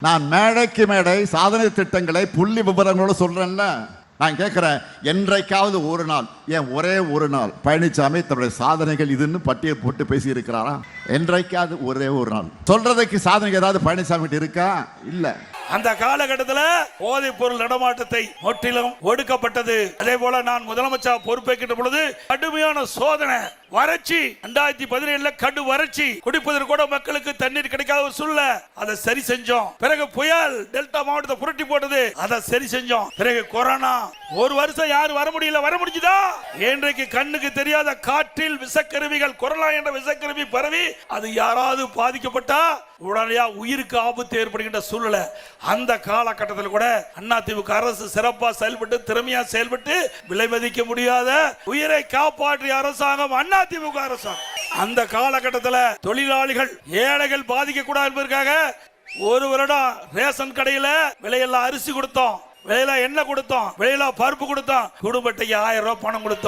நான் மேடைக்கு மேடை சாதனை திட்டங்களை புள்ளி விவரங்களோட சொல்றேன்ல. நான் கேட்கிறேன், என்றைக்காவது ஒரு நாள், ஏன் ஒரே ஒரு நாள் பழனிசாமி தன்னுடைய சாதனைகள் இதுன்னு பட்டியல் போட்டு பேசி இருக்கிறாரா? என்றைக்காவது ஒரே ஒரு நாள் சொல்றதுக்கு சாதனை ஏதாவது பழனிசாமி இருக்கா? இல்ல. அந்த காலகட்டத்தில் போதைப் பொருள் நடமாட்டத்தை முற்றிலும் ஒடுக்கப்பட்டது. அதே போல நான் முதலமைச்சர் பொறுப்பேற்கின்ற பொழுது கடுமையான சோதனை, வறட்சி, 2017 கடு வறட்சி, குடிப்பதற்கு கூட மக்களுக்கு தண்ணீர் கிடைக்காத ஒரு சூழ்நிலை. அதை சரி செஞ்சோம். பிறகு புயல் டெல்டா மாவட்டத்தை புரட்டி போட்டது, அதை சரி செஞ்சோம். பிறகு கொரோனா, ஒரு வருஷம் யாரும் வர முடியல, வர முடிஞ்சுதா? இன்றைக்கு கண்ணுக்கு தெரியாத காற்றில் விஷக்கருவிகள், கொரோனா என்ற விஷக்கருவி பரவி அது யாராவது பாதிக்கப்பட்டா உடனடியா உயிருக்கு ஆபத்து ஏற்படுகின்ற சூழ்நிலை. அந்த காலகட்டத்தில் கூட அதிமுக அரசு சிறப்பாக செயல்பட்டு, திறமையா செயல்பட்டு, விலை மதிக்க முடியாத உயிரை காப்பாற்றிய அரசாங்கம் அதிமுக அரசாங்கம். அந்த காலகட்டத்தில் தொழிலாளிகள், ஏழைகள் பாதிக்க கூடாது என்பதற்காக ஒரு வருடம் ரேஷன் கடையில விலையெல்லாம் அரிசி கொடுத்தோம், விலையில எண்ணெய் கொடுத்தோம், விலையில பருப்பு கொடுத்தோம், குடும்ப அட்டைக்கு 1000 ரூபாய் பணம் கொடுத்தோம்.